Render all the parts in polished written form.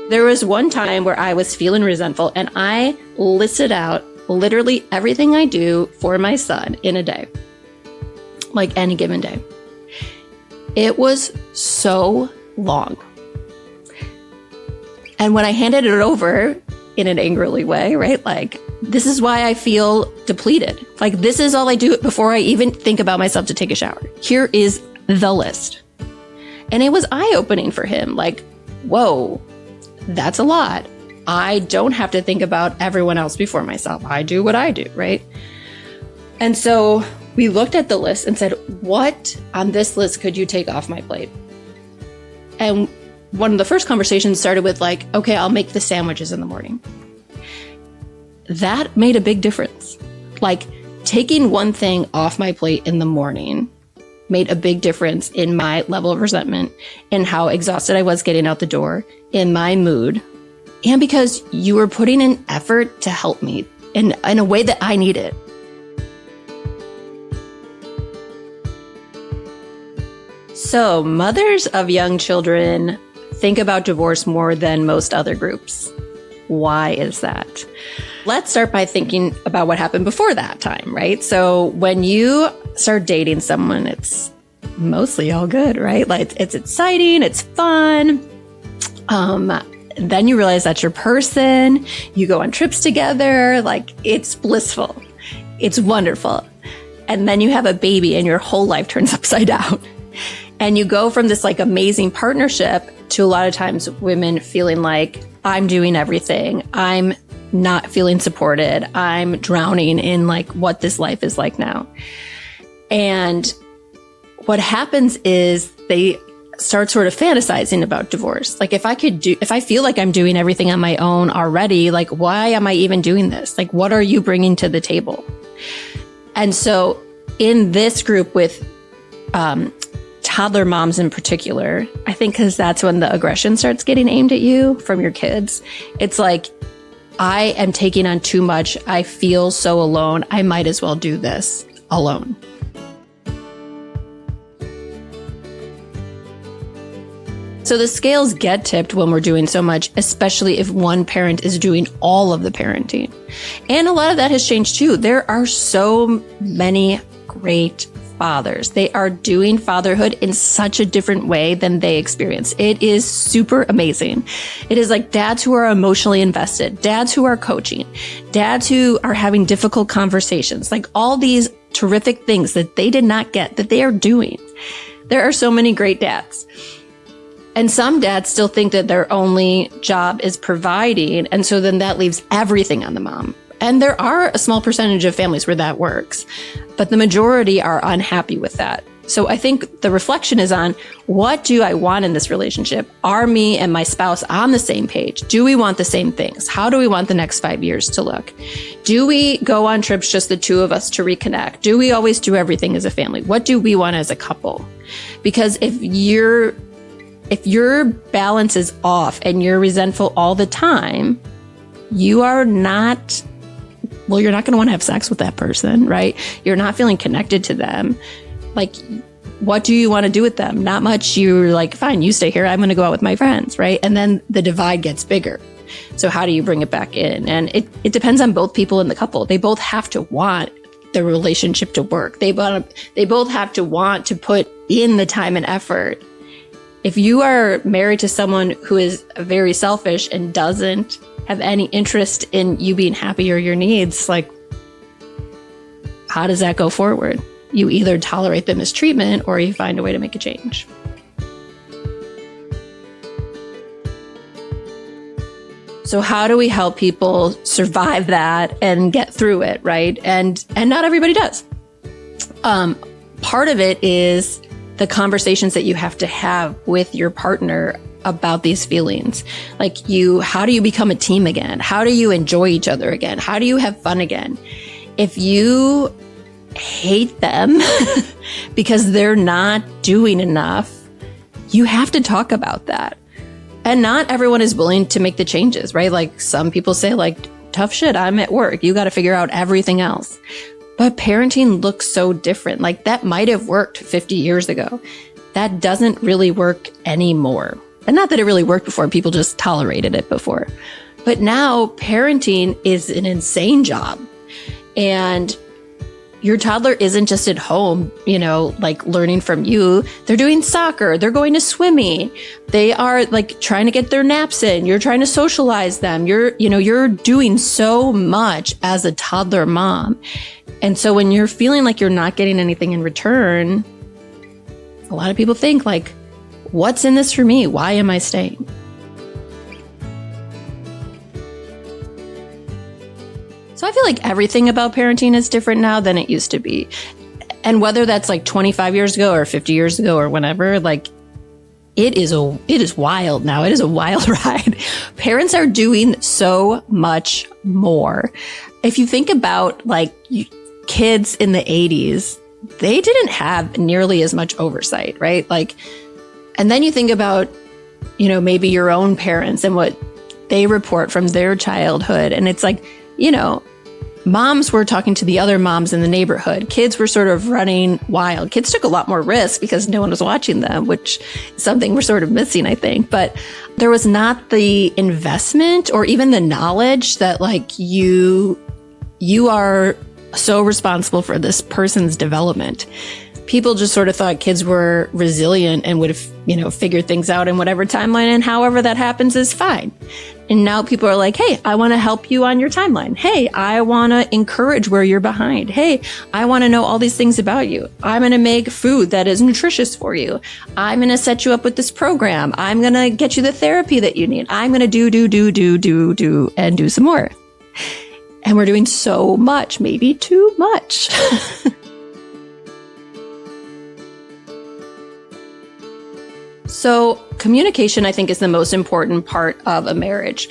There was one time where I was feeling resentful and I listed out literally everything I do for my son in a day, like any given day. It was so long. And when I handed it over in an angrily way, right? Like, this is why I feel depleted. Like, this is all I do before I even think about myself to take a shower. Here is the list. And it was eye-opening for him. Like, whoa, that's a lot. I don't have to think about everyone else before myself. I do what I do, right? And so we looked at the list and said, what on this list could you take off my plate? And one of the first conversations started with like, okay, I'll make the sandwiches in the morning. That made a big difference. Like, taking one thing off my plate in the morning made a big difference in my level of resentment, in how exhausted I was getting out the door, in my mood, and because you were putting in effort to help me in a way that I needed. So, mothers of young children think about divorce more than most other groups. Why is that? Let's start by thinking about what happened before that time, right? So when you start dating someone, it's mostly all good, right? Like, it's exciting, it's fun. Then you realize that's your person. You go on trips together. Like, it's blissful. It's wonderful. And then you have a baby and your whole life turns upside down. And you go from this like amazing partnership to a lot of times women feeling like, I'm doing everything. I'm not feeling supported. I'm drowning in like what this life is like now. And what happens is they start sort of fantasizing about divorce. Like, if I feel like I'm doing everything on my own already, like, why am I even doing this? Like, what are you bringing to the table? And so in this group with, toddler moms in particular, I think because that's when the aggression starts getting aimed at you from your kids. It's like, I am taking on too much. I feel so alone. I might as well do this alone. So the scales get tipped when we're doing so much, especially if one parent is doing all of the parenting. And a lot of that has changed too. There are so many great fathers. They are doing fatherhood in such a different way than they experience. It is super amazing. It is like dads who are emotionally invested, dads who are coaching, dads who are having difficult conversations, like all these terrific things that they did not get that they are doing. There are so many great dads. And some dads still think that their only job is providing. And so then that leaves everything on the mom. And there are a small percentage of families where that works, but the majority are unhappy with that. So I think the reflection is on, what do I want in this relationship? Are me and my spouse on the same page? Do we want the same things? How do we want the next 5 years to look? Do we go on trips, just the two of us, to reconnect? Do we always do everything as a family? What do we want as a couple? Because if your balance is off and you're resentful all the time, you're not going to want to have sex with that person, right? You're not feeling connected to them. Like, what do you want to do with them? Not much. You're like, fine, you stay here. I'm going to go out with my friends, right? And then the divide gets bigger. So how do you bring it back in? And it depends on both people in the couple. They both have to want the relationship to work. They both have to want to put in the time and effort. If you are married to someone who is very selfish and doesn't have any interest in you being happy or your needs, like, how does that go forward? You either tolerate the mistreatment or you find a way to make a change. So how do we help people survive that and get through it, right? And not everybody does. Part of it is the conversations that you have to have with your partner about these feelings. Like, how do you become a team again? How do you enjoy each other again? How do you have fun again? If you hate them because they're not doing enough, you have to talk about that. And not everyone is willing to make the changes, right? Like, some people say, like, tough shit, I'm at work. You got to figure out everything else. But parenting looks so different. Like, that might have worked 50 years ago. That doesn't really work anymore. And not that it really worked before, people just tolerated it before. But now parenting is an insane job. And your toddler isn't just at home, like learning from you. They're doing soccer. They're going to swimming. They are like trying to get their naps in. You're trying to socialize them. You're doing so much as a toddler mom. And so when you're feeling like you're not getting anything in return, a lot of people think like, what's in this for me? Why am I staying? So I feel like everything about parenting is different now than it used to be. And whether that's like 25 years ago or 50 years ago or whenever, like it is wild now. It is a wild ride. Parents are doing so much more. If you think about like kids in the 80s, they didn't have nearly as much oversight, right? Like, and then you think about, maybe your own parents and what they report from their childhood. And it's like, moms were talking to the other moms in the neighborhood. Kids were sort of running wild. Kids took a lot more risk because no one was watching them, which is something we're sort of missing, I think. But there was not the investment or even the knowledge that like you are so responsible for this person's development. People just sort of thought kids were resilient and would have, figured things out in whatever timeline, and however that happens is fine. And now people are like, hey, I want to help you on your timeline. Hey, I want to encourage where you're behind. Hey, I want to know all these things about you. I'm going to make food that is nutritious for you. I'm going to set you up with this program. I'm going to get you the therapy that you need. I'm going to do, and do some more. And we're doing so much, maybe too much. So communication, I think, is the most important part of a marriage.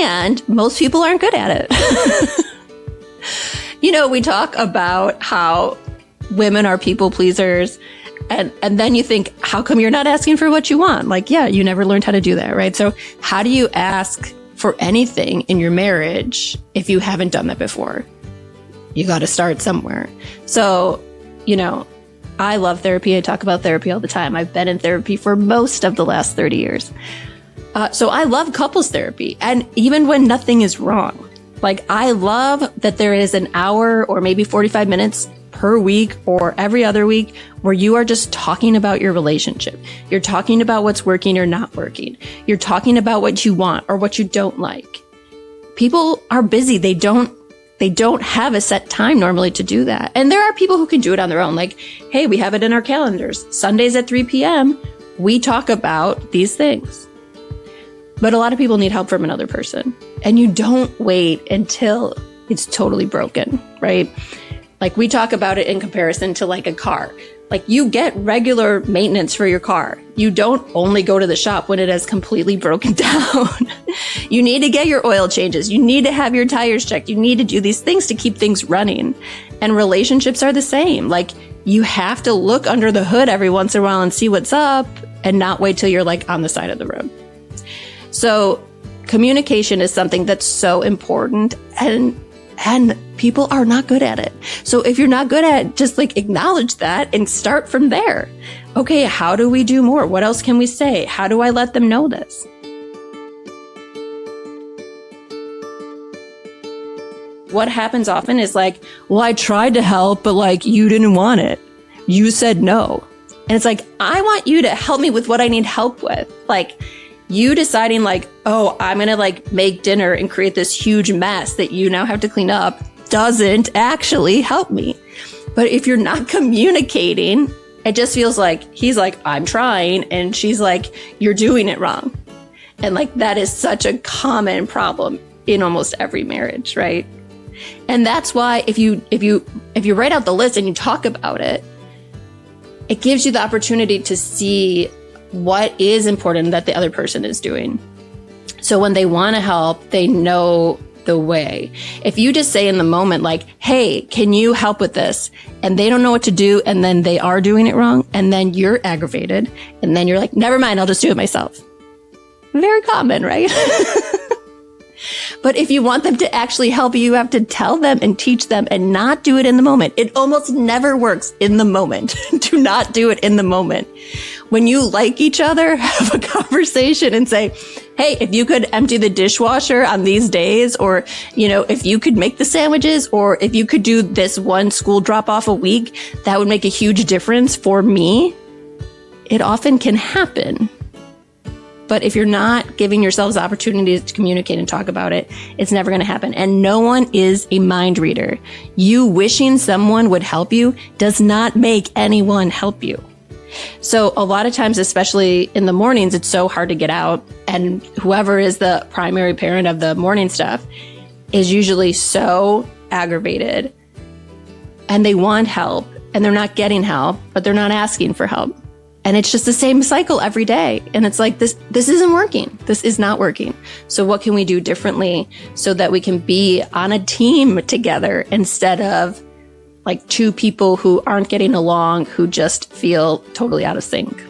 And most people aren't good at it. We talk about how women are people pleasers. And then you think, how come you're not asking for what you want? Like, yeah, you never learned how to do that, right? So how do you ask for anything in your marriage if you haven't done that before? You got to start somewhere. So, I love therapy. I talk about therapy all the time. I've been in therapy for most of the last 30 years. So I love couples therapy. And even when nothing is wrong, like I love that there is an hour or maybe 45 minutes per week or every other week where you are just talking about your relationship. You're talking about what's working or not working. You're talking about what you want or what you don't like. People are busy. They don't have a set time normally to do that. And there are people who can do it on their own. Like, hey, we have it in our calendars. Sundays at 3 p.m., we talk about these things. But a lot of people need help from another person. And you don't wait until it's totally broken, right? Like we talk about it in comparison to like a car. Like you get regular maintenance for your car. You don't only go to the shop when it has completely broken down. You need to get your oil changes. You need to have your tires checked. You need to do these things to keep things running. And relationships are the same. Like you have to look under the hood every once in a while and see what's up and not wait till you're like on the side of the road. So communication is something that's so important and people are not good at it. So if you're not good at it, just like acknowledge that and start from there. Okay, how do we do more? What else can we say? How do I let them know this? What happens often is like, well, I tried to help, but like you didn't want it. You said no. And it's like, I want you to help me with what I need help with. Like you deciding like, oh, I'm going to like make dinner and create this huge mess that you now have to clean up doesn't actually help me. But if you're not communicating, it just feels like he's like, I'm trying. And she's like, you're doing it wrong. And like, that is such a common problem in almost every marriage, right? And that's why if you write out the list and you talk about it, it gives you the opportunity to see what is important that the other person is doing. So when they want to help, they know the way. If you just say in the moment, like, hey, can you help with this? And they don't know what to do. And then they are doing it wrong. And then you're aggravated. And then you're like, never mind, I'll just do it myself. Very common, right? But if you want them to actually help you, you have to tell them and teach them and not do it in the moment. It almost never works in the moment. Do not do it in the moment. When you like each other, have a conversation and say, hey, if you could empty the dishwasher on these days, or, if you could make the sandwiches, or if you could do this one school drop off a week, that would make a huge difference for me. It often can happen. But if you're not giving yourselves opportunities to communicate and talk about it, it's never going to happen. And no one is a mind reader. You wishing someone would help you does not make anyone help you. So a lot of times, especially in the mornings, it's so hard to get out. And whoever is the primary parent of the morning stuff is usually so aggravated, and they want help and they're not getting help, but they're not asking for help. And it's just the same cycle every day. And it's like, this isn't working. This is not working. So what can we do differently so that we can be on a team together instead of like two people who aren't getting along, who just feel totally out of sync?